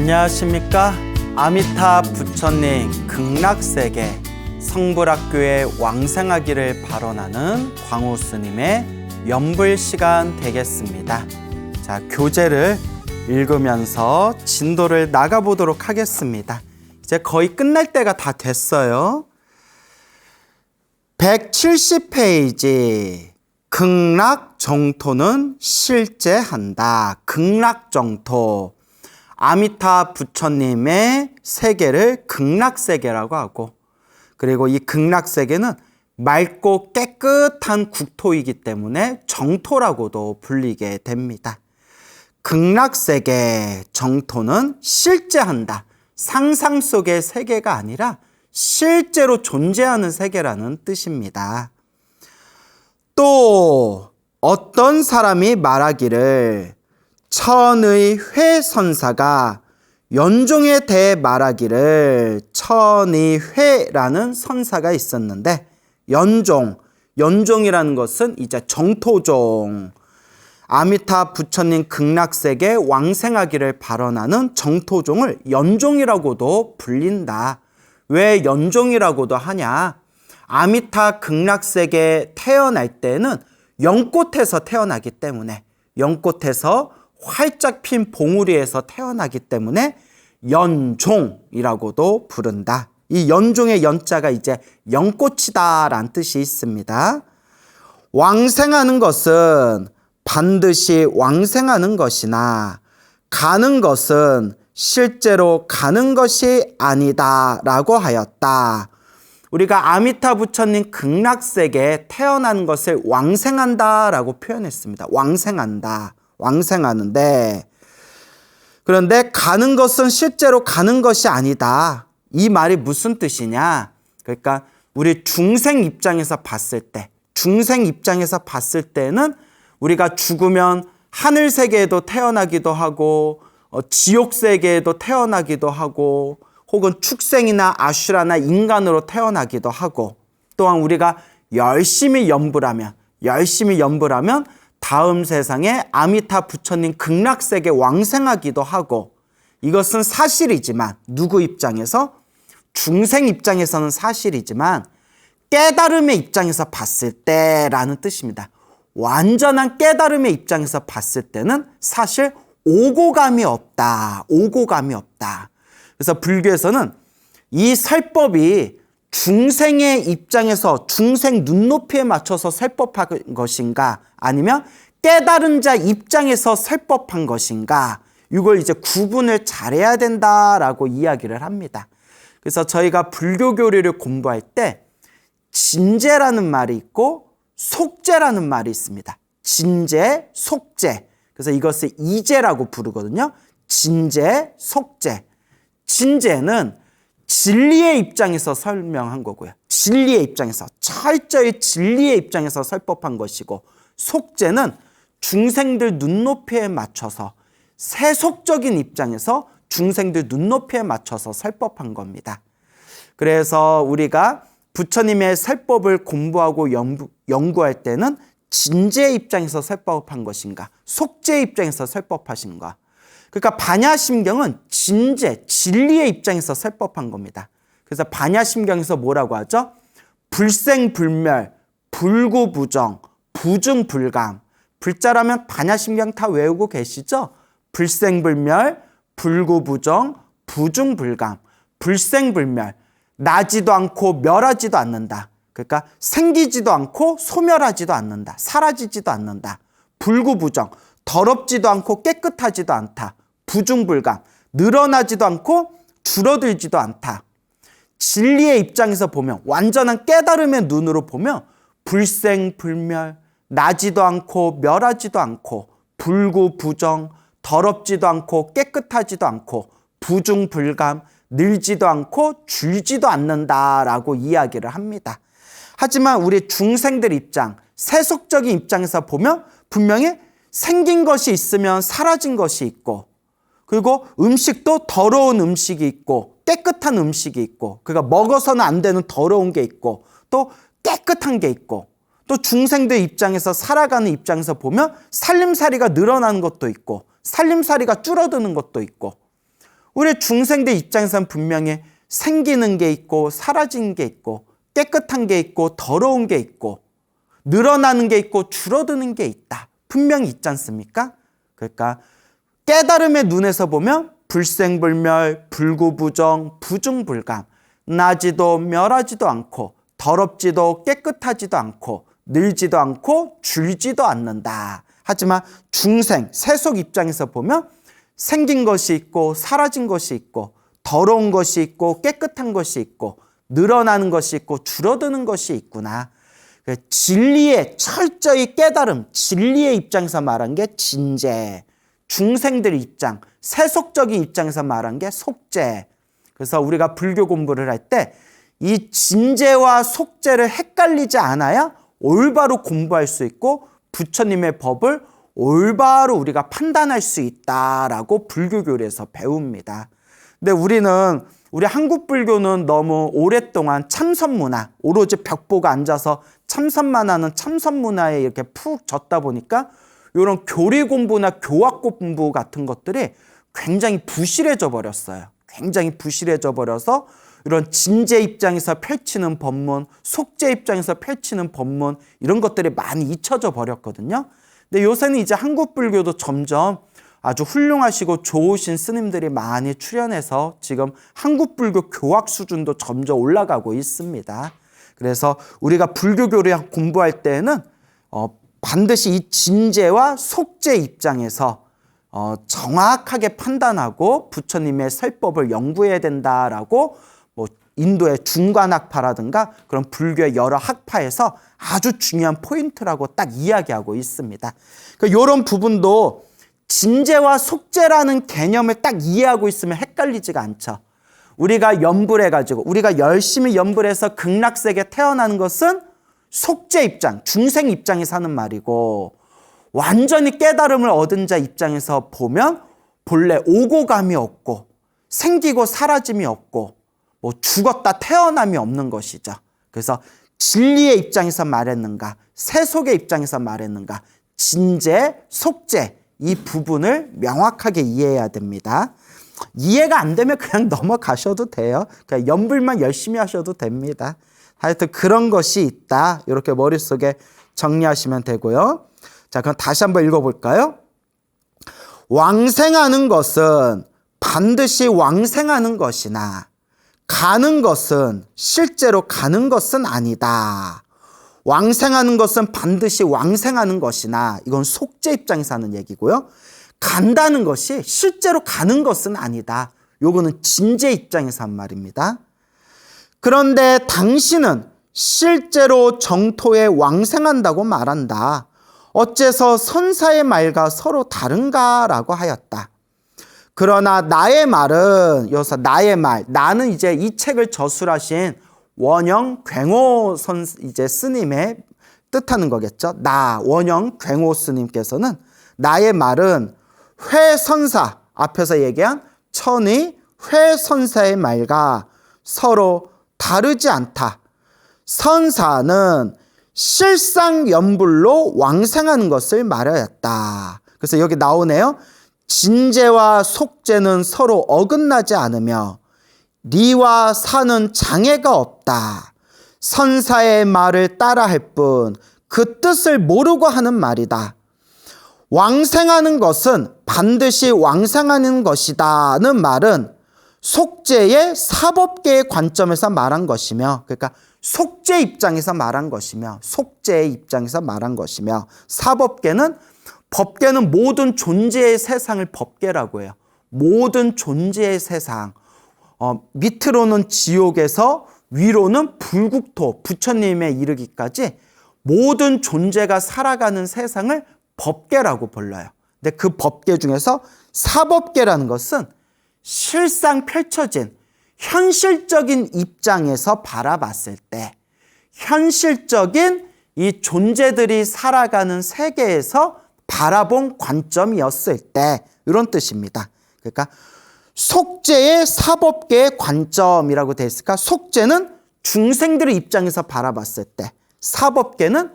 안녕하십니까? 아미타 부처님 극락세계 성불학교의 왕생하기를 발언하는 광우 스님의 연불 시간 되겠습니다. 자, 교재를 읽으면서 진도를 나가보도록 하겠습니다. 이제 거의 끝날 때가 다 됐어요. 170페이지 극락정토는 실제한다. 극락정토. 아미타 부처님의 세계를 극락세계라고 하고, 그리고 이 극락세계는 맑고 깨끗한 국토이기 때문에 정토라고도 불리게 됩니다. 극락세계 정토는 실제한다. 상상 속의 세계가 아니라 실제로 존재하는 세계라는 뜻입니다. 또 어떤 사람이 말하기를 천의 회선사가 연종에 대해 말하기를, 천의 회라는 선사가 있었는데 연종이라는 것은 이제 정토종, 아미타 부처님 극락세계 왕생하기를 발언하는 정토종을 연종이라고도 불린다. 왜 연종이라고도 하냐? 아미타 극락세계에 태어날 때는 연꽃에서 태어나기 때문에, 연꽃에서 활짝 핀 봉우리에서 태어나기 때문에 연종이라고도 부른다. 이 연종의 연자가 이제 연꽃이다 라는 뜻이 있습니다. 왕생하는 것은 반드시 왕생하는 것이나 가는 것은 실제로 가는 것이 아니다 라고 하였다. 우리가 아미타 부처님 극락세계에 태어나는 것을 왕생한다 라고 표현했습니다. 왕생한다. 왕생하는데, 그런데 가는 것은 실제로 가는 것이 아니다. 이 말이 무슨 뜻이냐? 그러니까 우리 중생 입장에서 봤을 때는 우리가 죽으면 하늘 세계에도 태어나기도 하고, 지옥 세계에도 태어나기도 하고, 혹은 축생이나 아슈라나 인간으로 태어나기도 하고, 또한 우리가 열심히 연불하면 다음 세상에 아미타 부처님 극락세계 왕생하기도 하고, 이것은 사실이지만, 누구 입장에서? 중생 입장에서는 사실이지만 깨달음의 입장에서 봤을 때라는 뜻입니다. 완전한 깨달음의 입장에서 봤을 때는 사실 오고감이 없다. 그래서 불교에서는 이 설법이 중생의 입장에서 중생 눈높이에 맞춰서 설법한 것인가, 아니면 깨달은 자 입장에서 설법한 것인가, 이걸 이제 구분을 잘해야 된다라고 이야기를 합니다. 그래서 저희가 불교 교리를 공부할 때 진제라는 말이 있고 속제라는 말이 있습니다. 진제, 속제. 그래서 이것을 이제라고 부르거든요. 진제, 속제. 진제는 진리의 입장에서 설명한 거고요. 진리의 입장에서, 철저히 진리의 입장에서 설법한 것이고, 속제는 중생들 눈높이에 맞춰서, 세속적인 입장에서 중생들 눈높이에 맞춰서 설법한 겁니다. 그래서 우리가 부처님의 설법을 공부하고 연구할 때는 진제의 입장에서 설법한 것인가, 속제의 입장에서 설법하신가. 그러니까 반야심경은 진제, 진리의 입장에서 설법한 겁니다. 그래서 반야심경에서 뭐라고 하죠? 불생불멸, 불구부정, 부중불감. 불자라면 반야심경 다 외우고 계시죠? 불생불멸, 불구부정, 부중불감. 불생불멸, 나지도 않고 멸하지도 않는다. 그러니까 생기지도 않고 소멸하지도 않는다. 사라지지도 않는다. 불구부정, 더럽지도 않고 깨끗하지도 않다. 부중불감, 늘어나지도 않고 줄어들지도 않다. 진리의 입장에서 보면, 완전한 깨달음의 눈으로 보면 불생불멸, 나지도 않고 멸하지도 않고, 불구부정, 더럽지도 않고 깨끗하지도 않고, 부중불감, 늘지도 않고 줄지도 않는다라고 이야기를 합니다. 하지만 우리 중생들 입장, 세속적인 입장에서 보면 분명히 생긴 것이 있으면 사라진 것이 있고, 그리고 음식도 더러운 음식이 있고 깨끗한 음식이 있고, 그러니까 먹어서는 안 되는 더러운 게 있고 또 깨끗한 게 있고, 또 중생들 입장에서, 살아가는 입장에서 보면 살림살이가 늘어나는 것도 있고 살림살이가 줄어드는 것도 있고, 우리 중생들 입장에서는 분명히 생기는 게 있고 사라지는 게 있고 깨끗한 게 있고 더러운 게 있고 늘어나는 게 있고 줄어드는 게 있다. 분명히 있지 않습니까? 그러니까 깨달음의 눈에서 보면 불생불멸, 불구부정, 부중불감, 나지도 멸하지도 않고 더럽지도 깨끗하지도 않고 늘지도 않고 줄지도 않는다. 하지만 중생, 세속 입장에서 보면 생긴 것이 있고 사라진 것이 있고 더러운 것이 있고 깨끗한 것이 있고 늘어나는 것이 있고 줄어드는 것이 있구나. 진리의 철저히 깨달음, 진리의 입장에서 말한 게 진재, 중생들 입장, 세속적인 입장에서 말한 게 속재. 그래서 우리가 불교 공부를 할 때 이 진재와 속재를 헷갈리지 않아야 올바로 공부할 수 있고 부처님의 법을 올바로 우리가 판단할 수 있다라고 불교교리에서 배웁니다. 근데 우리 한국 불교는 너무 오랫동안 참선문화, 오로지 벽 보고 앉아서 참선만 하는 참선문화에 이렇게 푹 젖다 보니까 이런 교리 공부나 교학 공부 같은 것들이 굉장히 부실해져 버렸어요. 굉장히 부실해져 버려서 이런 진재 입장에서 펼치는 법문, 속재 입장에서 펼치는 법문 이런 것들이 많이 잊혀져 버렸거든요. 근데 요새는 이제 한국 불교도 점점 아주 훌륭하시고 좋으신 스님들이 많이 출연해서 지금 한국 불교 교학 수준도 점점 올라가고 있습니다. 그래서 우리가 불교 교리 공부할 때는 반드시 이 진재와 속재 입장에서 정확하게 판단하고 부처님의 설법을 연구해야 된다라고 뭐 인도의 중관학파라든가 그런 불교의 여러 학파에서 아주 중요한 포인트라고 딱 이야기하고 있습니다. 그러니까 이런 부분도 진재와 속재라는 개념을 딱 이해하고 있으면 헷갈리지가 않죠. 우리가 연불해가지고 우리가 열심히 연불해서 극락세계에 태어나는 것은 속재 입장, 중생 입장에서 하는 말이고 완전히 깨달음을 얻은 자 입장에서 보면 본래 오고감이 없고 생기고 사라짐이 없고 뭐 죽었다 태어남이 없는 것이죠. 그래서 진리의 입장에서 말했는가, 세속의 입장에서 말했는가, 진재, 속재 이 부분을 명확하게 이해해야 됩니다. 이해가 안 되면 그냥 넘어가셔도 돼요. 그냥 연불만 열심히 하셔도 됩니다. 하여튼 그런 것이 있다. 이렇게 머릿속에 정리하시면 되고요. 자, 그럼 다시 한번 읽어볼까요? 왕생하는 것은 반드시 왕생하는 것이나 가는 것은 실제로 가는 것은 아니다. 왕생하는 것은 반드시 왕생하는 것이나 이건 속재 입장에서 하는 얘기고요. 간다는 것이 실제로 가는 것은 아니다. 요거는 진재 입장에서 한 말입니다. 그런데 당신은 실제로 정토에 왕생한다고 말한다. 어째서 선사의 말과 서로 다른가라고 하였다. 그러나 나의 말은 여기서 나의 말, 나는 이제 이 책을 저술하신 원영 굉호 이제 스님의 뜻하는 거겠죠. 나 원영 굉호 스님께서는 나의 말은 회선사 앞에서 얘기한 천의 회선사의 말과 서로 다르지 않다. 선사는 실상연불로 왕생하는 것을 말하였다. 그래서 여기 나오네요. 진재와 속재는 서로 어긋나지 않으며 리와 사는 장애가 없다. 선사의 말을 따라할 뿐 그 뜻을 모르고 하는 말이다. 왕생하는 것은 반드시 왕생하는 것이다는 말은 속재의 사법계의 관점에서 말한 것이며, 그러니까 속재 입장에서 말한 것이며, 속재의 입장에서 말한 것이며, 사법계는 법계는 모든 존재의 세상을 법계라고 해요. 모든 존재의 세상. 밑으로는 지옥에서 위로는 불국토, 부처님에 이르기까지 모든 존재가 살아가는 세상을 법계라고 불러요. 근데 그 법계 중에서 사법계라는 것은 실상 펼쳐진 현실적인 입장에서 바라봤을 때, 현실적인 이 존재들이 살아가는 세계에서 바라본 관점이었을 때, 이런 뜻입니다. 그러니까 속재의 사법계의 관점이라고 되어 있으니까 속재는 중생들의 입장에서 바라봤을 때, 사법계는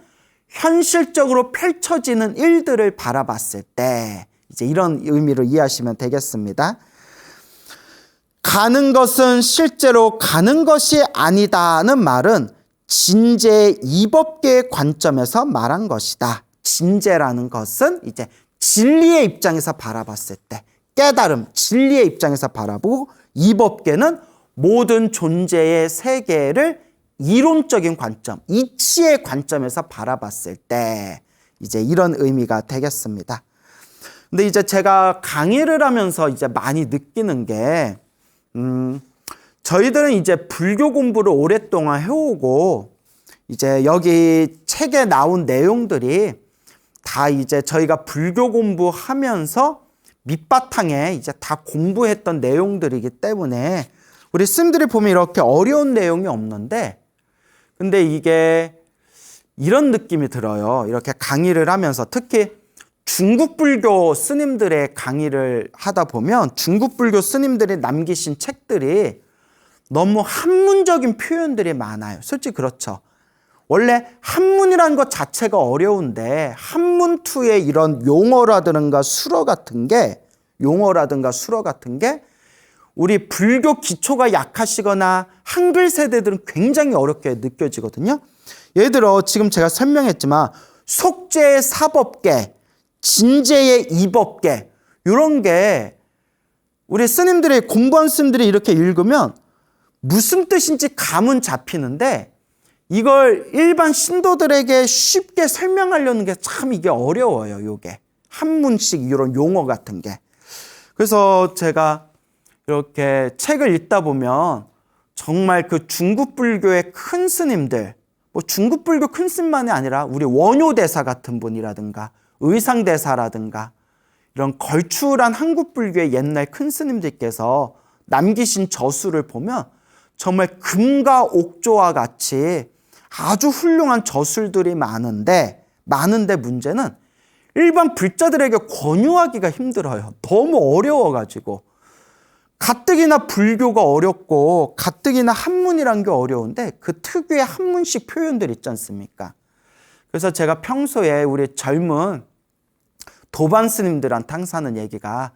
현실적으로 펼쳐지는 일들을 바라봤을 때, 이제 이런 의미로 이해하시면 되겠습니다. 가는 것은 실제로 가는 것이 아니다는 말은 진제 이법계의 관점에서 말한 것이다. 진제라는 것은 이제 진리의 입장에서 바라봤을 때, 깨달음, 진리의 입장에서 바라보고, 이법계는 모든 존재의 세계를 이론적인 관점, 이치의 관점에서 바라봤을 때 이제 이런 의미가 되겠습니다. 근데 이제 제가 강의를 하면서 이제 많이 느끼는 게 저희들은 이제 불교 공부를 오랫동안 해오고 이제 여기 책에 나온 내용들이 다 이제 저희가 불교 공부하면서 밑바탕에 이제 다 공부했던 내용들이기 때문에 우리 스님들이 보면 이렇게 어려운 내용이 없는데, 근데 이게 이런 느낌이 들어요. 이렇게 강의를 하면서 특히 중국 불교 스님들의 강의를 하다 보면 중국 불교 스님들이 남기신 책들이 너무 한문적인 표현들이 많아요. 솔직히 그렇죠. 원래 한문이라는 것 자체가 어려운데 한문투의 이런 용어라든가 수어 같은 게 우리 불교 기초가 약하시거나 한글 세대들은 굉장히 어렵게 느껴지거든요. 예를 들어 지금 제가 설명했지만 속죄의 사법계, 진제의 이법계, 이런 게 우리 스님들이, 공부한 스님들이 이렇게 읽으면 무슨 뜻인지 감은 잡히는데 이걸 일반 신도들에게 쉽게 설명하려는 게 참 이게 어려워요. 이게 한문식 이런 용어 같은 게. 그래서 제가 이렇게 책을 읽다 보면 정말 그 중국 불교의 큰 스님들, 뭐 중국 불교 큰 스님만이 아니라 우리 원효대사 같은 분이라든가 의상대사라든가 이런 걸출한 한국 불교의 옛날 큰 스님들께서 남기신 저수를 보면 정말 금과 옥조와 같이 아주 훌륭한 저술들이 많은데 문제는 일반 불자들에게 권유하기가 힘들어요. 너무 어려워가지고. 가뜩이나 불교가 어렵고 가뜩이나 한문이란 게 어려운데 그 특유의 한문식 표현들 있지 않습니까? 그래서 제가 평소에 우리 젊은 도반 스님들한테 항상 하는 얘기가,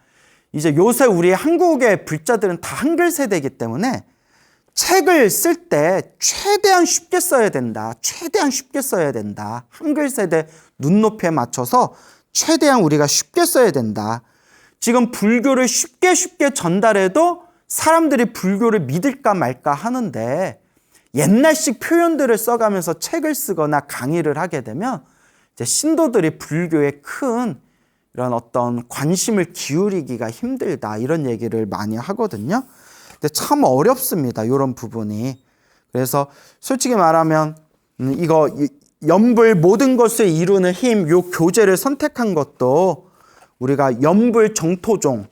이제 요새 우리 한국의 불자들은 다 한글 세대이기 때문에 책을 쓸 때 최대한 쉽게 써야 된다. 한글 세대 눈높이에 맞춰서 최대한 우리가 쉽게 써야 된다. 지금 불교를 쉽게 전달해도 사람들이 불교를 믿을까 말까 하는데 옛날식 표현들을 써가면서 책을 쓰거나 강의를 하게 되면 이제 신도들이 불교에 큰 이런 어떤 관심을 기울이기가 힘들다, 이런 얘기를 많이 하거든요. 근데 참 어렵습니다, 이런 부분이. 그래서 솔직히 말하면 이거 염불 모든 것을 이루는 힘, 요 교재를 선택한 것도 우리가 염불 정토종,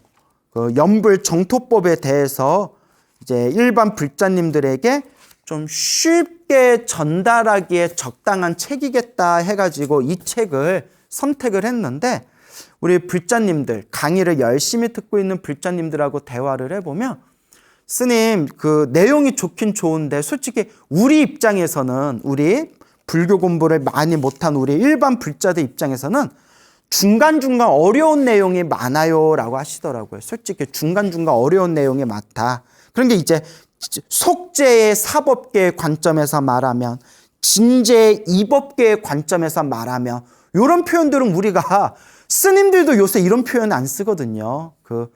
그 염불 정토법에 대해서 이제 일반 불자님들에게 좀 쉽게 전달하기에 적당한 책이겠다 해가지고 이 책을 선택을 했는데, 우리 불자님들, 강의를 열심히 듣고 있는 불자님들하고 대화를 해보면 스님 그 내용이 좋긴 좋은데 솔직히 우리 입장에서는, 우리 불교 공부를 많이 못한 우리 일반 불자들 입장에서는 중간중간 어려운 내용이 많아요 라고 하시더라고요. 솔직히 중간중간 어려운 내용이 많다. 그런 게 이제 속죄의 사법계의 관점에서 말하면, 진제의 이법계의 관점에서 말하면, 이런 표현들은 우리가 스님들도 요새 이런 표현 안 쓰거든요. 그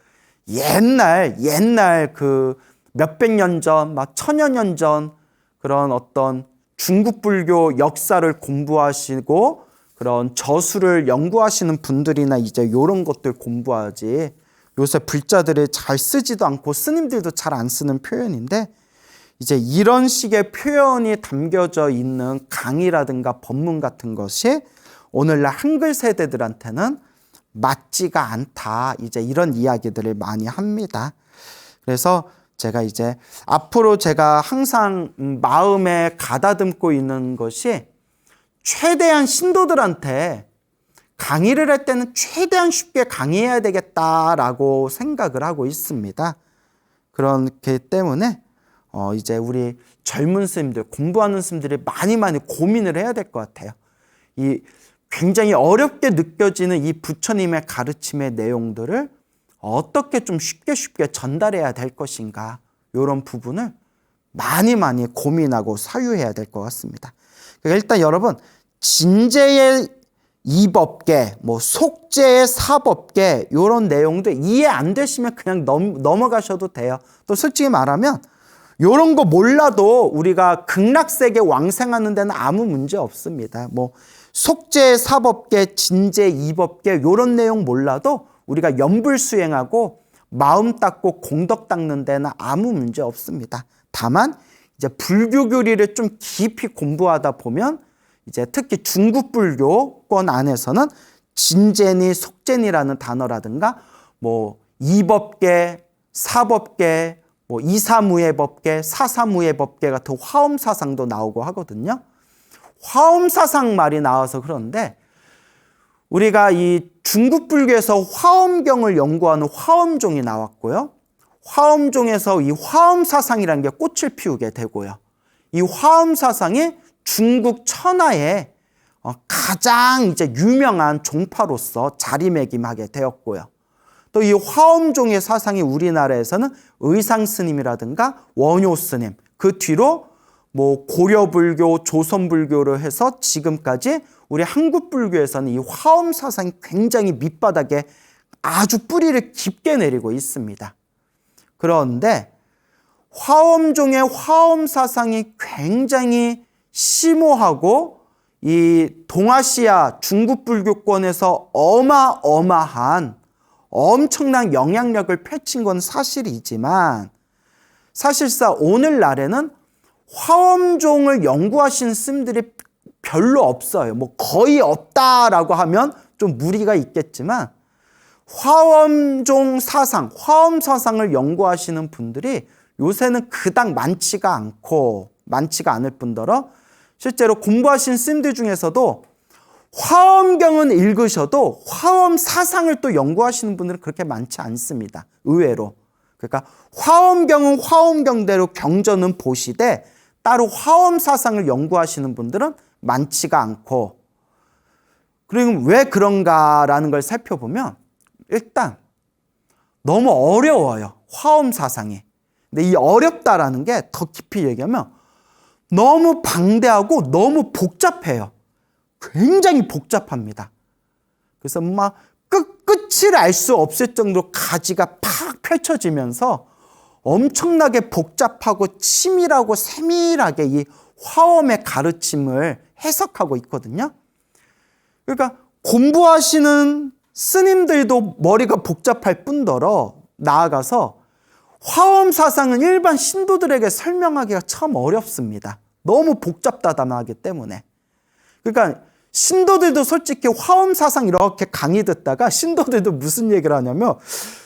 옛날 그 몇백 년 전, 막 천여 년 전 그런 어떤 중국 불교 역사를 공부하시고 그런 저수를 연구하시는 분들이나 이제 이런 것들 공부하지, 요새 불자들이 잘 쓰지도 않고 스님들도 잘 안 쓰는 표현인데, 이제 이런 식의 표현이 담겨져 있는 강의라든가 법문 같은 것이 오늘날 한글 세대들한테는 맞지가 않다, 이제 이런 이야기들을 많이 합니다. 그래서 제가 이제 앞으로 제가 항상 마음에 가다듬고 있는 것이, 최대한 신도들한테 강의를 할 때는 최대한 쉽게 강의해야 되겠다라고 생각을 하고 있습니다. 그렇기 때문에 이제 우리 젊은 스님들, 공부하는 스님들이 많이 고민을 해야 될 것 같아요. 이 굉장히 어렵게 느껴지는 이 부처님의 가르침의 내용들을 어떻게 좀 쉽게 전달해야 될 것인가, 이런 부분을 많이 고민하고 사유해야 될 것 같습니다. 그러니까 일단 여러분, 진제의 이법계, 속죄의 사법계, 이런 내용들 이해 안 되시면 그냥 넘어가셔도 돼요. 또 솔직히 말하면 이런 거 몰라도 우리가 극락세계 왕생하는 데는 아무 문제 없습니다. 속죄의 사법계, 진제 이법계 이런 내용 몰라도 우리가 연불 수행하고 마음 닦고 공덕 닦는 데는 아무 문제 없습니다. 다만 이제 불교 교리를 좀 깊이 공부하다 보면 이제 특히 중국 불교권 안에서는 진제니 속제니라는 단어라든가 이법계, 사법계, 이사무예법계, 사사무예법계 같은 화엄사상도 나오고 하거든요. 화엄사상 말이 나와서 그런데 우리가 이 중국 불교에서 화엄경을 연구하는 화엄종이 나왔고요. 화엄종에서 이 화엄사상이라는 게 꽃을 피우게 되고요. 이 화엄사상이 중국 천하의 가장 이제 유명한 종파로서 자리매김하게 되었고요. 또 이 화엄종의 사상이 우리나라에서는 의상스님이라든가 원효스님, 그 뒤로 고려불교, 조선불교로 해서 지금까지 우리 한국불교에서는 이 화엄사상이 굉장히 밑바닥에 아주 뿌리를 깊게 내리고 있습니다. 그런데 화엄종의 화엄사상이 굉장히 심오하고 이 동아시아 중국불교권에서 어마어마한 엄청난 영향력을 펼친 건 사실이지만 사실상 오늘날에는 화엄종을 연구하신 스님들이 별로 없어요. 거의 없다라고 하면 좀 무리가 있겠지만 화엄종 사상, 화엄 사상을 연구하시는 분들이 요새는 그닥 많지가 않을 뿐더러 실제로 공부하신 스님들 중에서도 화엄경은 읽으셔도 화엄 사상을 또 연구하시는 분들은 그렇게 많지 않습니다. 의외로. 그러니까 화엄경은 화엄경대로 경전은 보시되 따로 화엄 사상을 연구하시는 분들은 많지가 않고, 그리고 왜 그런가라는 걸 살펴보면 일단 너무 어려워요. 화엄 사상이. 근데 이 어렵다라는 게 더 깊이 얘기하면 너무 방대하고 너무 복잡해요. 굉장히 복잡합니다. 그래서 끝을 알 수 없을 정도로 가지가 팍 펼쳐지면서 엄청나게 복잡하고 치밀하고 세밀하게 이 화엄의 가르침을 해석하고 있거든요. 그러니까 공부하시는 스님들도 머리가 복잡할 뿐더러 나아가서 화엄 사상은 일반 신도들에게 설명하기가 참 어렵습니다. 너무 복잡다단하기 때문에. 그러니까 신도들도 솔직히 화엄 사상 이렇게 강의 듣다가 신도들도 무슨 얘기를 하냐면,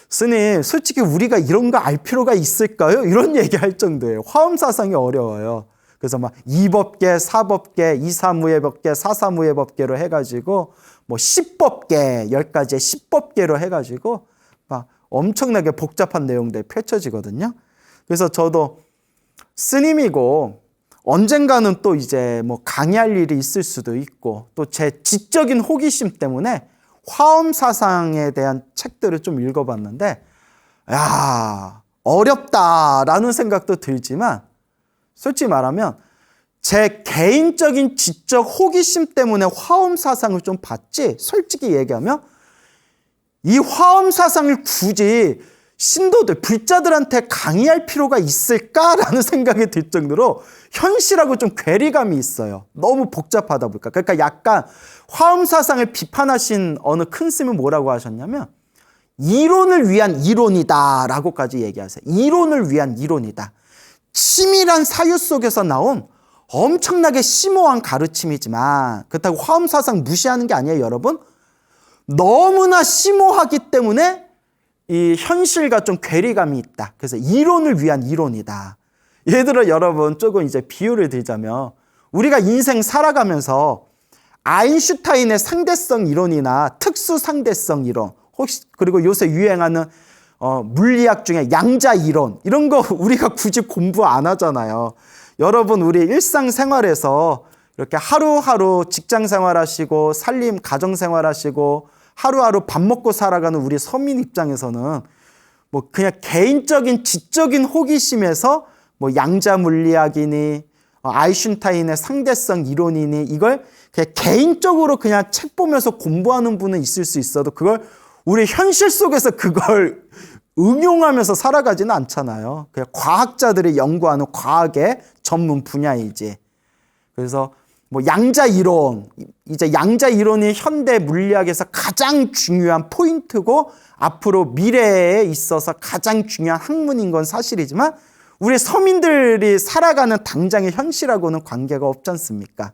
스님 솔직히 우리가 이런 거 알 필요가 있을까요? 이런 얘기할 정도예요. 화엄 사상이 어려워요. 그래서 이법계, 사법계, 이사무예법계, 사사무예법계로 해가지고 10법계, 10가지의 10법계로 해가지고 막 엄청나게 복잡한 내용들이 펼쳐지거든요. 그래서 저도 스님이고 언젠가는 또 이제 강의할 일이 있을 수도 있고 또 제 지적인 호기심 때문에 화엄 사상에 대한 책들을 좀 읽어봤는데, 야, 어렵다라는 생각도 들지만 솔직히 말하면 제 개인적인 지적 호기심 때문에 화엄 사상을 좀 봤지, 솔직히 얘기하면 이 화엄 사상을 굳이 신도들, 불자들한테 강의할 필요가 있을까라는 생각이 들 정도로 현실하고 좀 괴리감이 있어요. 너무 복잡하다 보니까. 그러니까 약간 화엄 사상을 비판하신 어느 큰 스님은 뭐라고 하셨냐면, 이론을 위한 이론이다라고까지 얘기하세요. 이론을 위한 이론이다. 치밀한 사유 속에서 나온 엄청나게 심오한 가르침이지만 그렇다고 화엄 사상 무시하는 게 아니에요, 여러분. 너무나 심오하기 때문에 이 현실과 좀 괴리감이 있다. 그래서 이론을 위한 이론이다. 예를 들어 여러분, 조금 이제 비유를 들자면 우리가 인생 살아가면서 아인슈타인의 상대성 이론이나 특수 상대성 이론, 혹시 그리고 요새 유행하는 물리학 중에 양자 이론, 이런 거 우리가 굳이 공부 안 하잖아요. 여러분, 우리 일상생활에서 이렇게 하루하루 직장 생활하시고 살림 가정 생활하시고 하루하루 밥 먹고 살아가는 우리 서민 입장에서는 뭐 그냥 개인적인 지적인 호기심에서 뭐 양자 물리학이니 아인슈타인의 상대성 이론이니 이걸 그냥 개인적으로 그냥 책 보면서 공부하는 분은 있을 수 있어도 그걸 우리 현실 속에서 그걸 응용하면서 살아가지는 않잖아요. 그냥 과학자들이 연구하는 과학의 전문 분야이지. 그래서 뭐 양자 이론, 이제 양자 이론이 현대 물리학에서 가장 중요한 포인트고 앞으로 미래에 있어서 가장 중요한 학문인 건 사실이지만 우리 서민들이 살아가는 당장의 현실하고는 관계가 없지 않습니까?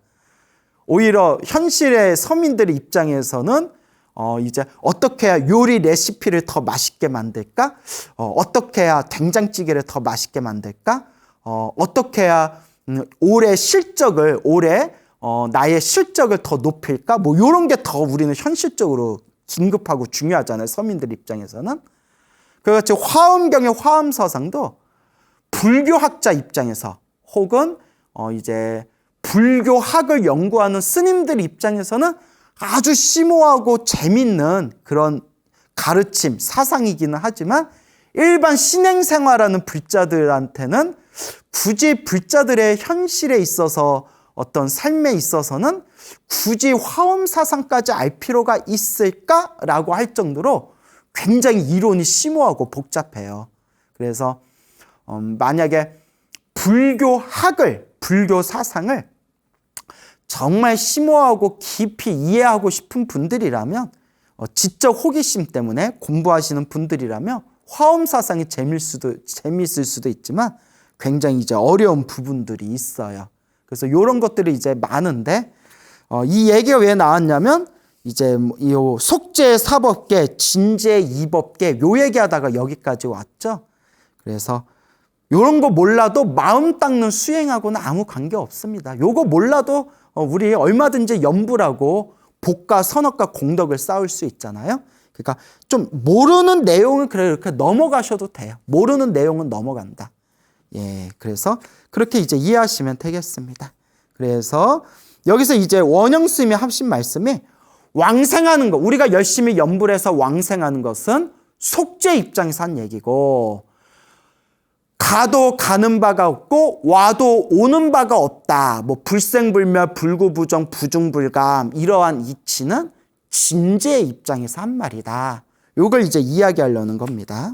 오히려 현실의 서민들의 입장에서는 이제 어떻게 해야 요리 레시피를 더 맛있게 만들까? 어떻게 해야 된장찌개를 더 맛있게 만들까? 어떻게 해야 올해 나의 실적을 더 높일까? 뭐 이런 게 더 우리는 현실적으로 긴급하고 중요하잖아요. 서민들 입장에서는. 그같이 화엄경의 화엄서상도 불교학자 입장에서 혹은 이제 불교학을 연구하는 스님들 입장에서는 아주 심오하고 재밌는 그런 가르침, 사상이기는 하지만 일반 신행생활하는 불자들한테는 굳이 불자들의 현실에 있어서 어떤 삶에 있어서는 굳이 화엄사상까지 알 필요가 있을까라고 할 정도로 굉장히 이론이 심오하고 복잡해요. 그래서 만약에 불교 사상을 정말 심오하고 깊이 이해하고 싶은 분들이라면 지적 호기심 때문에 공부하시는 분들이라면 화엄사상이 재미있을 수도 있지만 굉장히 이제 어려운 부분들이 있어요. 그래서 이런 것들이 이제 많은데 이 얘기가 왜 나왔냐면 이제 이 속죄 사법계, 진죄 이법계 요 얘기하다가 여기까지 왔죠. 그래서 이런 거 몰라도 마음 닦는 수행하고는 아무 관계 없습니다. 요거 몰라도 우리 얼마든지 염불하고 복과 선업과 공덕을 쌓을 수 있잖아요. 그러니까 좀 모르는 내용은 그래 이렇게 넘어가셔도 돼요. 모르는 내용은 넘어간다. 예, 그래서 그렇게 이제 이해하시면 되겠습니다. 그래서 여기서 이제 원영 스님이 하신 말씀이 왕생하는 거, 우리가 열심히 염불해서 왕생하는 것은 속죄 입장에서 한 얘기고 가도 가는 바가 없고 와도 오는 바가 없다. 뭐 불생불멸, 불구부정, 부중불감 이러한 이치는 진죄의 입장에서 한 말이다. 이걸 이제 이야기하려는 겁니다.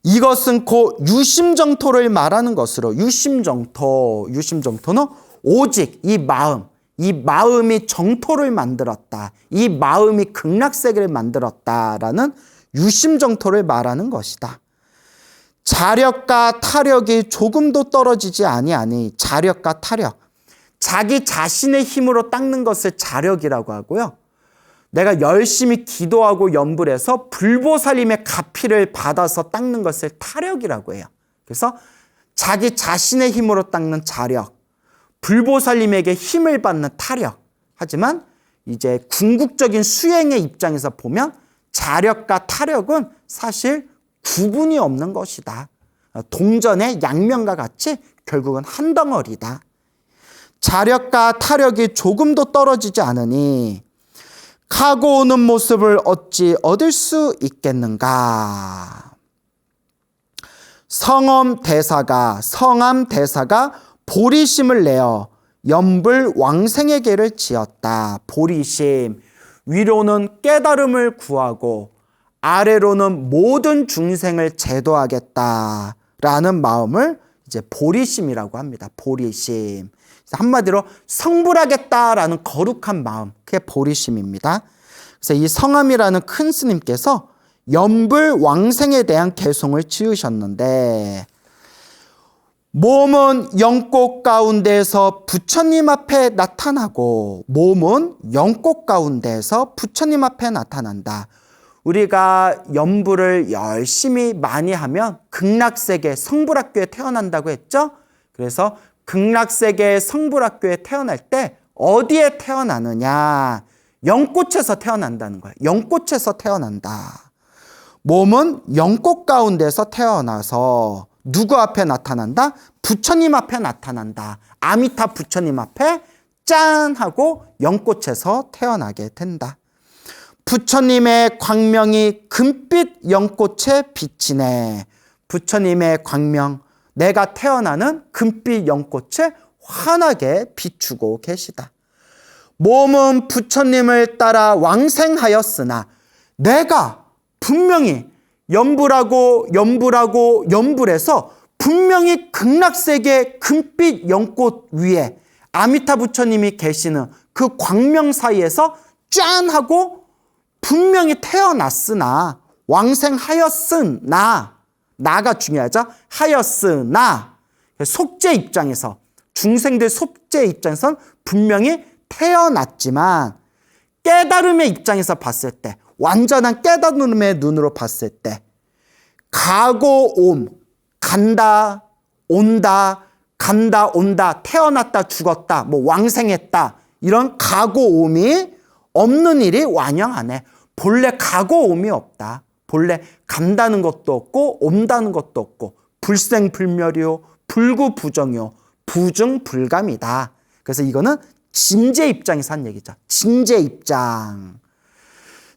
이것은 곧 유심정토를 말하는 것으로 유심정토는 오직 이 마음이 정토를 만들었다. 이 마음이 극락세계를 만들었다라는 유심정토를 말하는 것이다. 자력과 타력이 조금도 떨어지지 아니하니 자력과 타력. 자기 자신의 힘으로 닦는 것을 자력이라고 하고요. 내가 열심히 기도하고 염불해서 불보살님의 가피를 받아서 닦는 것을 타력이라고 해요. 그래서 자기 자신의 힘으로 닦는 자력, 불보살님에게 힘을 받는 타력. 하지만 이제 궁극적인 수행의 입장에서 보면 자력과 타력은 사실 구분이 없는 것이다. 동전의 양면과 같이 결국은 한 덩어리다. 자력과 타력이 조금도 떨어지지 않으니 가고 오는 모습을 어찌 얻을 수 있겠는가. 성암 대사가 보리심을 내어 염불 왕생에게를 지었다. 보리심, 위로는 깨달음을 구하고 아래로는 모든 중생을 제도하겠다라는 마음을 이제 보리심이라고 합니다. 보리심. 한마디로 성불하겠다라는 거룩한 마음, 그게 보리심입니다. 그래서 이 성암이라는 큰 스님께서 염불 왕생에 대한 개송을 지으셨는데 몸은 영꽃 가운데에서 부처님 앞에 나타나고 몸은 영꽃 가운데에서 부처님 앞에 나타난다. 우리가 염불을 열심히 많이 하면 극락세계 성불학교에 태어난다고 했죠. 그래서 극락세계의 성불학교에 태어날 때 어디에 태어나느냐? 영꽃에서 태어난다는 거예요. 영꽃에서 태어난다. 몸은 영꽃 가운데서 태어나서 누구 앞에 나타난다? 부처님 앞에 나타난다. 아미타 부처님 앞에 짠 하고 영꽃에서 태어나게 된다. 부처님의 광명이 금빛 연꽃에 비치네. 부처님의 광명, 내가 태어나는 금빛 연꽃에 환하게 비추고 계시다. 몸은 부처님을 따라 왕생하였으나 내가 분명히 연불해서 분명히 극락세계 금빛 연꽃 위에 아미타 부처님이 계시는 그 광명 사이에서 짠 하고 분명히 태어났으나 왕생하였으나, 나가 중요하죠. 하였으나 속죄 입장에서, 중생들 속죄 입장에선 분명히 태어났지만 깨달음의 입장에서 봤을 때, 완전한 깨달음의 눈으로 봤을 때 가고 옴, 간다 온다, 간다 온다, 태어났다 죽었다, 뭐 왕생했다, 이런 가고 옴이 없는 일이 완영하네. 본래 가고 옴이 없다. 본래 간다는 것도 없고 옴다는 것도 없고 불생불멸이요 불구부정이요 부증불감이다. 그래서 이거는 진제 입장에서 한 얘기죠. 진제 입장.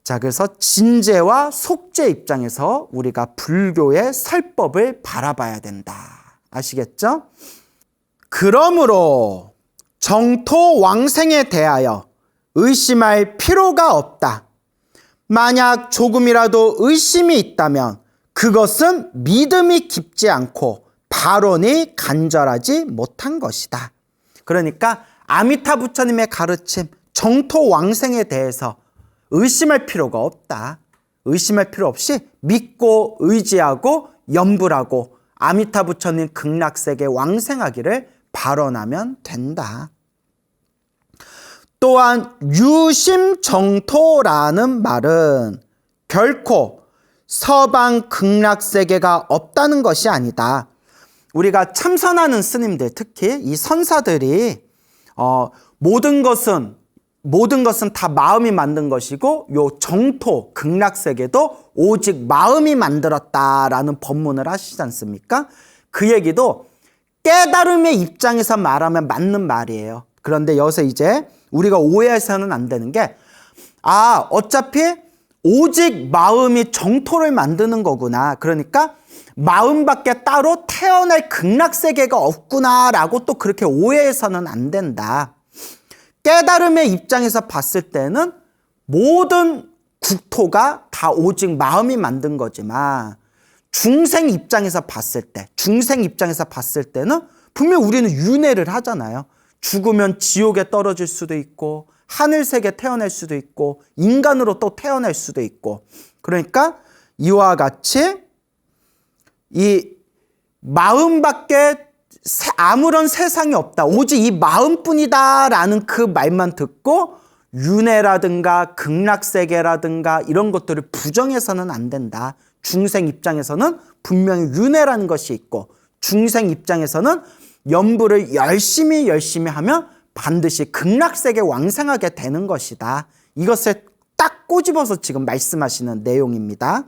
자, 그래서 진제와 속죄 입장에서 우리가 불교의 설법을 바라봐야 된다. 아시겠죠? 그러므로 정토 왕생에 대하여 의심할 필요가 없다. 만약 조금이라도 의심이 있다면 그것은 믿음이 깊지 않고 발언이 간절하지 못한 것이다. 그러니까 아미타 부처님의 가르침, 정토 왕생에 대해서 의심할 필요가 없다. 의심할 필요 없이 믿고 의지하고 염불하고 아미타 부처님 극락세계 왕생하기를 발언하면 된다. 또한 유심정토라는 말은 결코 서방 극락세계가 없다는 것이 아니다. 우리가 참선하는 스님들, 특히 이 선사들이 모든 것은 다 마음이 만든 것이고 요 정토 극락세계도 오직 마음이 만들었다라는 법문을 하시지 않습니까? 그 얘기도 깨달음의 입장에서 말하면 맞는 말이에요. 그런데 여기서 이제 우리가 오해해서는 안 되는 게, 어차피 오직 마음이 정토를 만드는 거구나. 그러니까 마음밖에 따로 태어날 극락세계가 없구나라고 또 그렇게 오해해서는 안 된다. 깨달음의 입장에서 봤을 때는 모든 국토가 다 오직 마음이 만든 거지만 중생 입장에서 봤을 때는 분명 우리는 윤회를 하잖아요. 죽으면 지옥에 떨어질 수도 있고 하늘세계 태어날 수도 있고 인간으로 또 태어날 수도 있고, 그러니까 이와 같이 이 마음밖에 아무런 세상이 없다, 오직 이 마음뿐이다라는 그 말만 듣고 윤회라든가 극락세계라든가 이런 것들을 부정해서는 안 된다. 중생 입장에서는 분명히 윤회라는 것이 있고 중생 입장에서는 염불을 열심히 하면 반드시 극락세계 왕생하게 되는 것이다. 이것을 딱 꼬집어서 지금 말씀하시는 내용입니다.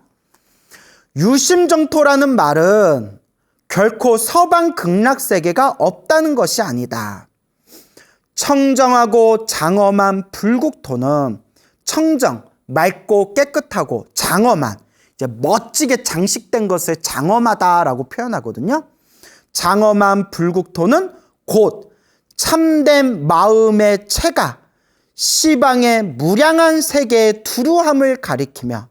유심정토라는 말은 결코 서방 극락세계가 없다는 것이 아니다. 청정하고 장엄한 불국토는, 청정, 맑고 깨끗하고 장엄한, 이제 멋지게 장식된 것을 장엄하다라고 표현하거든요. 장엄한 불국토는 곧 참된 마음의 체가 시방의 무량한 세계의 두루함을 가리키며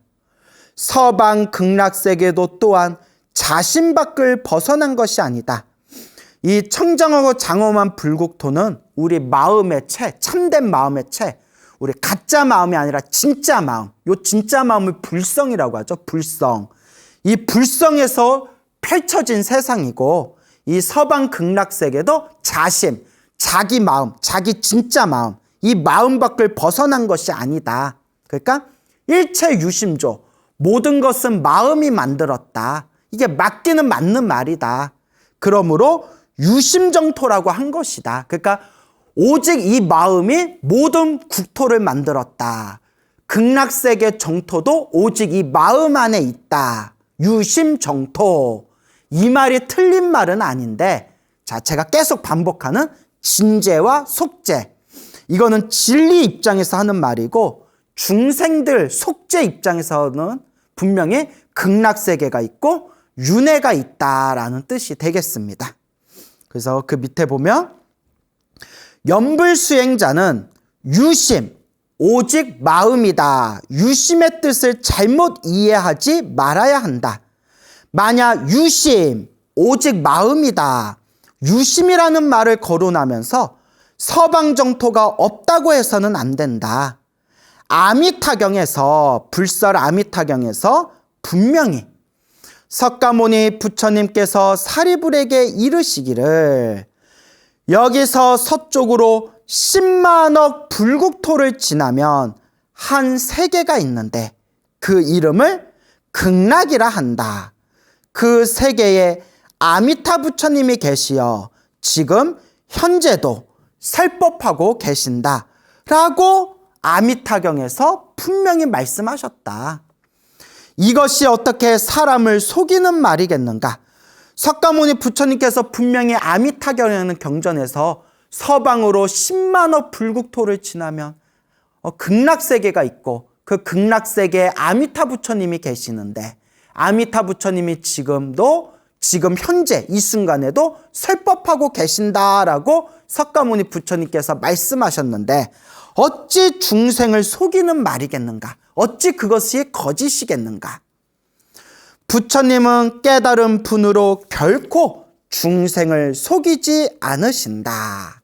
서방 극락세계도 또한 자신 밖을 벗어난 것이 아니다. 이 청정하고 장엄한 불국토는 우리 마음의 체, 참된 마음의 체, 우리 가짜 마음이 아니라 진짜 마음, 요 진짜 마음을 불성이라고 하죠. 불성. 이 불성에서 펼쳐진 세상이고, 이 서방 극락세계도 자심, 자기 마음, 자기 진짜 마음, 이 마음 밖을 벗어난 것이 아니다. 그러니까 일체 유심조, 모든 것은 마음이 만들었다. 이게 맞기는 맞는 말이다. 그러므로 유심정토라고 한 것이다. 그러니까 오직 이 마음이 모든 국토를 만들었다. 극락세계 정토도 오직 이 마음 안에 있다. 유심정토. 이 말이 틀린 말은 아닌데, 자, 제가 계속 반복하는 진제와 속제, 이거는 진리 입장에서 하는 말이고 중생들 속죄 입장에서는 분명히 극락세계가 있고 윤회가 있다라는 뜻이 되겠습니다. 그래서 그 밑에 보면 염불수행자는 유심, 오직 마음이다. 유심의 뜻을 잘못 이해하지 말아야 한다. 만약 유심, 오직 마음이다. 유심이라는 말을 거론하면서 서방 정토가 없다고 해서는 안 된다. 아미타경에서, 불설 아미타경에서 분명히 석가모니 부처님께서 사리불에게 이르시기를 여기서 서쪽으로 10만억 불국토를 지나면 한 세계가 있는데 그 이름을 극락이라 한다. 그 세계에 아미타 부처님이 계시어 지금 현재도 설법하고 계신다 라고 아미타경에서 분명히 말씀하셨다. 이것이 어떻게 사람을 속이는 말이겠는가? 석가모니 부처님께서 분명히 아미타경이라는 경전에서 서방으로 10만억 불국토를 지나면 극락세계가 있고 그 극락세계에 아미타 부처님이 계시는데 아미타 부처님이 지금 현재 이 순간에도 설법하고 계신다라고 석가모니 부처님께서 말씀하셨는데 어찌 중생을 속이는 말이겠는가? 어찌 그것이 거짓이겠는가? 부처님은 깨달은 분으로 결코 중생을 속이지 않으신다.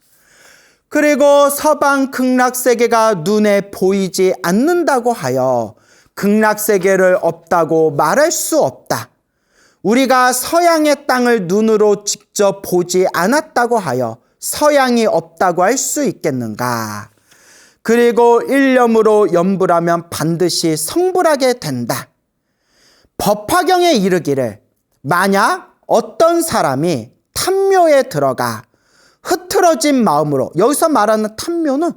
그리고 서방 극락세계가 눈에 보이지 않는다고 하여 극락세계를 없다고 말할 수 없다. 우리가 서양의 땅을 눈으로 직접 보지 않았다고 하여 서양이 없다고 할 수 있겠는가? 그리고 일념으로 염불하면 반드시 성불하게 된다. 법화경에 이르기를 만약 어떤 사람이 탐묘에 들어가 흐트러진 마음으로, 여기서 말하는 탐묘는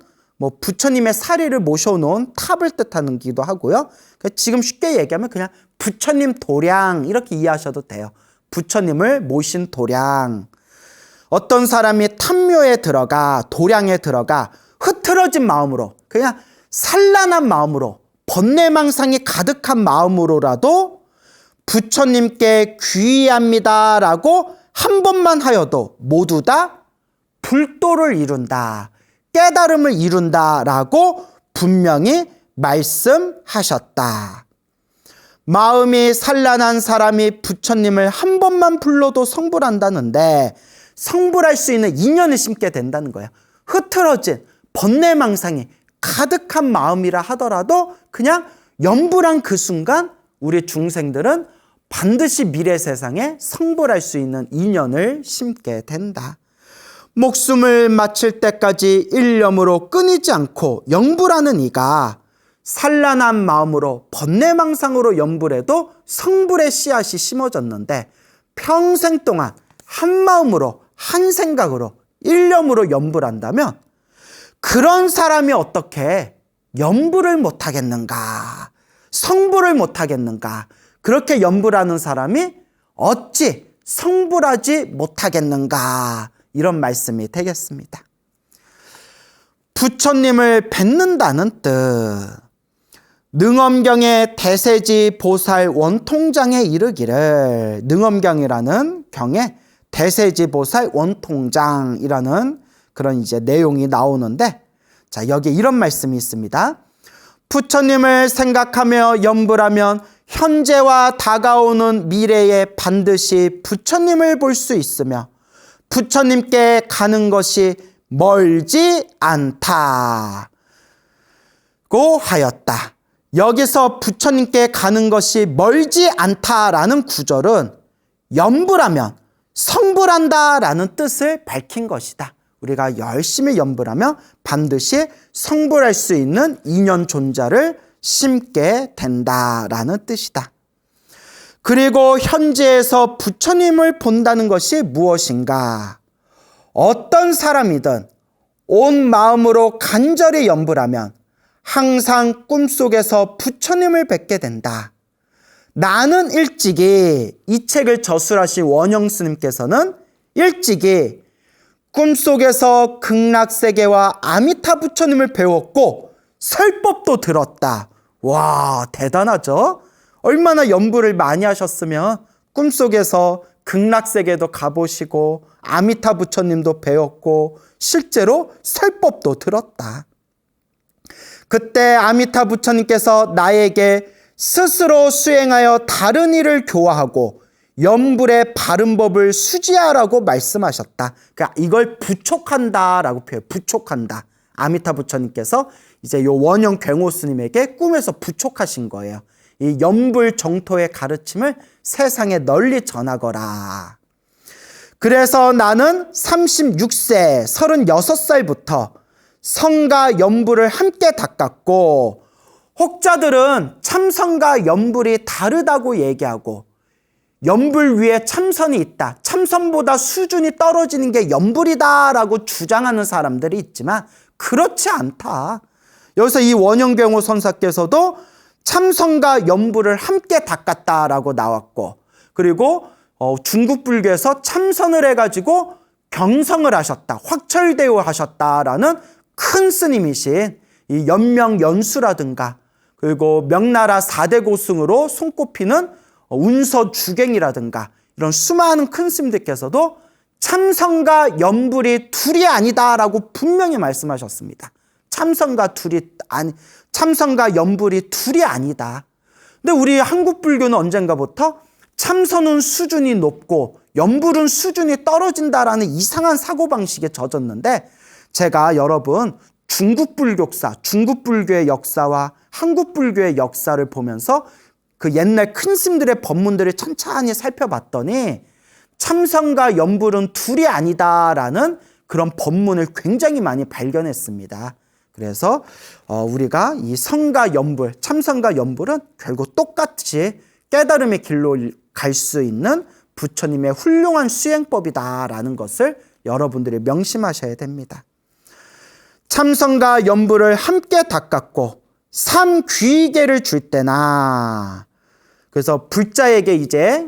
부처님의 사리를 모셔놓은 탑을 뜻하는 기도 하고요. 지금 쉽게 얘기하면 그냥 부처님 도량 이렇게 이해하셔도 돼요. 부처님을 모신 도량. 어떤 사람이 탐묘에 들어가, 도량에 들어가 흐트러진 마음으로, 그냥 산란한 마음으로, 번뇌망상이 가득한 마음으로라도 부처님께 귀의합니다라고 한 번만 하여도 모두 다 불도를 이룬다, 깨달음을 이룬다라고 분명히 말씀하셨다. 마음이 산란한 사람이 부처님을 한 번만 불러도 성불한다는데 성불할 수 있는 인연을 심게 된다는 거예요. 흐트러진 번뇌망상이 가득한 마음이라 하더라도 그냥 염불한 그 순간 우리 중생들은 반드시 미래 세상에 성불할 수 있는 인연을 심게 된다. 목숨을 마칠 때까지 일념으로 끊이지 않고 염불하는 이가 산란한 마음으로 번뇌망상으로 염불해도 성불의 씨앗이 심어졌는데 평생 동안 한 마음으로 한 생각으로 일념으로 염불한다면 그런 사람이 어떻게 염불을 못하겠는가? 성불을 못하겠는가? 그렇게 염불하는 사람이 어찌 성불하지 못하겠는가? 이런 말씀이 되겠습니다. 부처님을 뵙는다는 뜻. 능엄경의 대세지 보살 원통장에 이르기를, 능엄경이라는 경에 대세지 보살 원통장이라는 그런 이제 내용이 나오는데, 자, 여기에 이런 말씀이 있습니다. 부처님을 생각하며 염불하면 현재와 다가오는 미래에 반드시 부처님을 볼 수 있으며 부처님께 가는 것이 멀지 않다고 하였다. 여기서 부처님께 가는 것이 멀지 않다라는 구절은 염불하면 성불한다라는 뜻을 밝힌 것이다. 우리가 열심히 염불하면 반드시 성불할 수 있는 인연 존자를 심게 된다라는 뜻이다. 그리고 현재에서 부처님을 본다는 것이 무엇인가? 어떤 사람이든 온 마음으로 간절히 염불하면 항상 꿈속에서 부처님을 뵙게 된다. 나는 일찍이, 이 책을 저술하신 원영 스님께서는 일찍이 꿈속에서 극락세계와 아미타 부처님을 배웠고 설법도 들었다. 와, 대단하죠? 얼마나 연불을 많이 하셨으면 꿈속에서 극락세계도 가보시고 아미타 부처님도 배웠고 실제로 설법도 들었다. 그때 아미타 부처님께서 나에게 스스로 수행하여 다른 일을 교화하고 연불의 바른 법을 수지하라고 말씀하셨다. 그러니까 이걸 부촉한다라고 표해요. 부촉한다. 아미타 부처님께서 이제 요 원형 굉오 스님에게 꿈에서 부촉하신 거예요. 이 연불 정토의 가르침을 세상에 널리 전하거라. 그래서 나는 36세, 36살부터 성과 연불을 함께 닦았고, 혹자들은 참선과 연불이 다르다고 얘기하고 연불 위에 참선이 있다, 참선보다 수준이 떨어지는 게 연불이다라고 주장하는 사람들이 있지만 그렇지 않다. 여기서 이 원형경호 선사께서도 참선과 연불을 함께 닦았다라고 나왔고, 그리고 중국 불교에서 참선을 해가지고 경성을 하셨다, 확철대오 하셨다라는 큰 스님이신 이 연명연수라든가, 그리고 명나라 4대 고승으로 손꼽히는 운서주갱이라든가 이런 수많은 큰 스님들께서도 참선과 연불이 둘이 아니다라고 분명히 말씀하셨습니다. 참선과 연불이 둘이 아니다. 근데 우리 한국 불교는 언젠가부터 참선은 수준이 높고 연불은 수준이 떨어진다라는 이상한 사고방식에 젖었는데, 제가 여러분 중국 불교사, 중국 불교의 역사와 한국 불교의 역사를 보면서 그 옛날 큰 스님들의 법문들을 천천히 살펴봤더니 참선과 연불은 둘이 아니다라는 그런 법문을 굉장히 많이 발견했습니다. 그래서 우리가 이 성과 연불, 참선과 연불은 결국 똑같이 깨달음의 길로 갈 수 있는 부처님의 훌륭한 수행법이다라는 것을 여러분들이 명심하셔야 됩니다. 참선과 연불을 함께 닦았고 삼귀계를 줄 때나, 그래서 불자에게 이제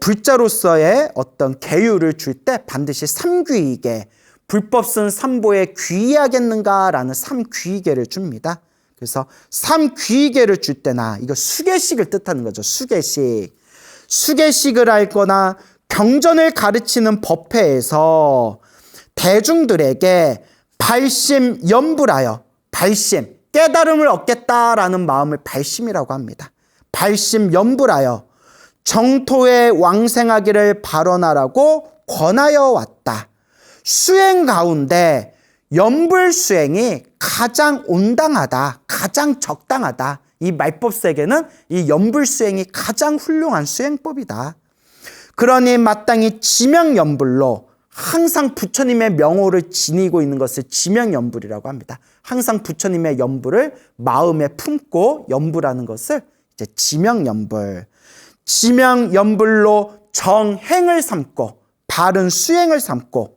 불자로서의 어떤 계율을 줄 때 반드시 삼귀계, 불법 쓴 삼보에 귀의하겠는가라는 삼귀계를 줍니다. 그래서 삼귀계를 줄 때나, 이거 수계식을 뜻하는 거죠. 수계식을 알거나 경전을 가르치는 법회에서 대중들에게 발심연불하여, 발심, 깨달음을 얻겠다라는 마음을 발심이라고 합니다. 발심연불하여 정토에 왕생하기를 발언하라고 권하여 왔다. 수행 가운데 연불 수행이 가장 온당하다, 가장 적당하다. 이 말법 세계는 이 연불 수행이 가장 훌륭한 수행법이다. 그러니 마땅히 지명연불로 항상 부처님의 명호를 지니고 있는 것을 지명연불이라고 합니다. 항상 부처님의 연불을 마음에 품고 연불하는 것을 이제 지명연불. 지명연불로 정행을 삼고 바른 수행을 삼고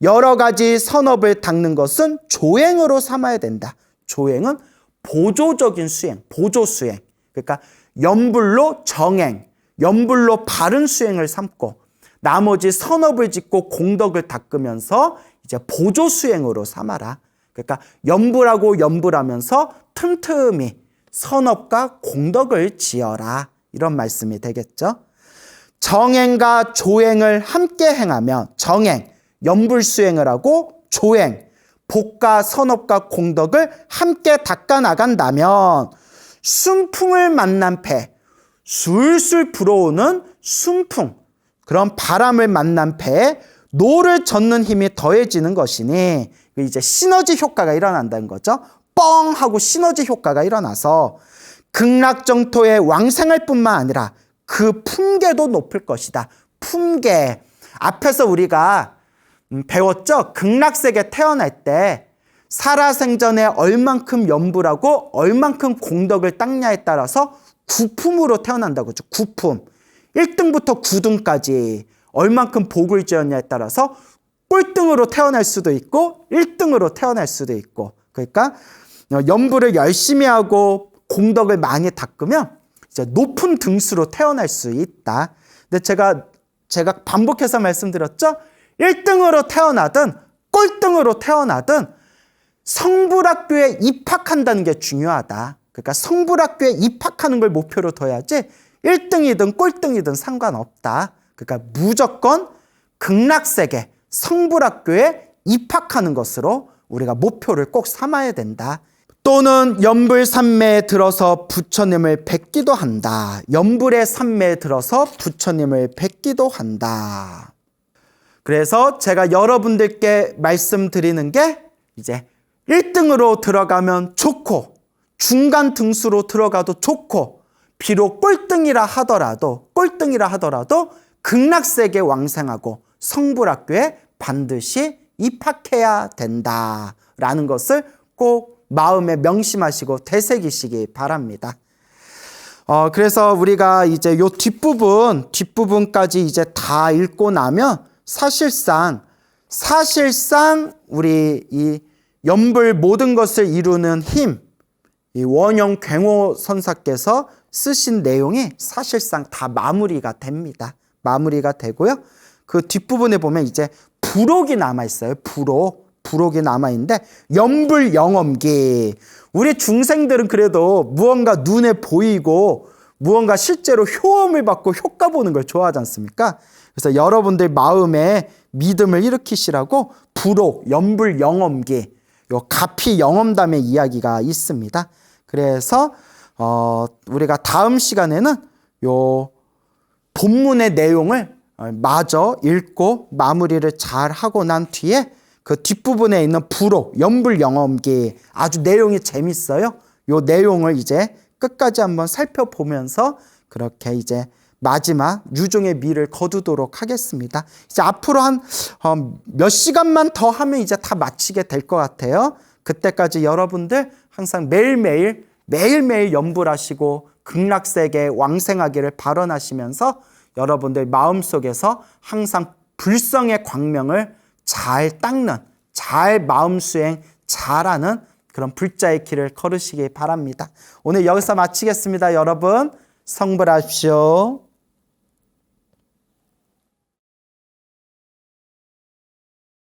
여러 가지 선업을 닦는 것은 조행으로 삼아야 된다. 조행은 보조적인 수행, 보조수행. 그러니까 연불로 정행, 연불로 바른 수행을 삼고 나머지 선업을 짓고 공덕을 닦으면서 이제 보조수행으로 삼아라. 그러니까 연불하고 연불하면서 틈틈이 선업과 공덕을 지어라. 이런 말씀이 되겠죠. 정행과 조행을 함께 행하면, 정행, 연불수행을 하고 조행, 복과 선업과 공덕을 함께 닦아 나간다면 순풍을 만난 폐, 술술 불어오는 순풍, 그런 바람을 만난 폐에 노를 젓는 힘이 더해지는 것이니 이제 시너지 효과가 일어난다는 거죠. 뻥 하고 시너지 효과가 일어나서 극락정토에 왕생할 뿐만 아니라 그 품계도 높을 것이다. 품계. 앞에서 우리가 배웠죠? 극락세계 태어날 때 살아생전에 얼만큼 연불하고 얼만큼 공덕을 닦냐에 따라서 구품으로 태어난다고 하죠. 구품. 1등부터 9등까지 얼만큼 복을 지었냐에 따라서 꼴등으로 태어날 수도 있고 1등으로 태어날 수도 있고, 그러니까 연불을 열심히 하고 공덕을 많이 닦으면 이제 높은 등수로 태어날 수 있다. 근데 제가 반복해서 말씀드렸죠? 1등으로 태어나든 꼴등으로 태어나든 성불학교에 입학한다는 게 중요하다. 그러니까 성불학교에 입학하는 걸 목표로 둬야지 1등이든 꼴등이든 상관없다. 그러니까 무조건 극락세계 성불학교에 입학하는 것으로 우리가 목표를 꼭 삼아야 된다. 또는 연불 삼매에 들어서 부처님을 뵙기도 한다. 연불의 삼매에 들어서 부처님을 뵙기도 한다. 그래서 제가 여러분들께 말씀드리는 게 이제 1등으로 들어가면 좋고 중간 등수로 들어가도 좋고 비록 꼴등이라 하더라도 극락세계 왕생하고 성불학교에 반드시 입학해야 된다라는 것을 꼭 마음에 명심하시고 되새기시기 바랍니다. 그래서 우리가 이제 요 뒷부분까지 이제 다 읽고 나면 사실상 우리 이 연불 모든 것을 이루는 힘, 이 원영 굉호 선사께서 쓰신 내용이 사실상 다 마무리가 됩니다. 마무리가 되고요. 그 뒷부분에 보면 이제 부록이 남아 있어요. 부록이 남아 있는데 연불 영엄기. 우리 중생들은 그래도 무언가 눈에 보이고 무언가 실제로 효험을 받고 효과 보는 걸 좋아하지 않습니까? 그래서 여러분들 마음에 믿음을 일으키시라고 부록, 연불 영엄기, 요 가피 영엄담의 이야기가 있습니다. 그래서 우리가 다음 시간에는 요 본문의 내용을 마저 읽고 마무리를 잘 하고 난 뒤에 그 뒷부분에 있는 부록, 연불 영엄기 아주 내용이 재밌어요. 요 내용을 이제 끝까지 한번 살펴보면서 그렇게 이제 마지막 유종의 미를 거두도록 하겠습니다. 이제 앞으로 한 몇 시간만 더 하면 이제 다 마치게 될 것 같아요. 그때까지 여러분들 항상 매일매일 연불하시고 극락세계 왕생하기를 발언하시면서 여러분들 마음속에서 항상 불성의 광명을 잘 닦는, 잘 마음수행 잘하는 그런 불자의 길을 걸으시기 바랍니다. 오늘 여기서 마치겠습니다. 여러분 성불하십시오.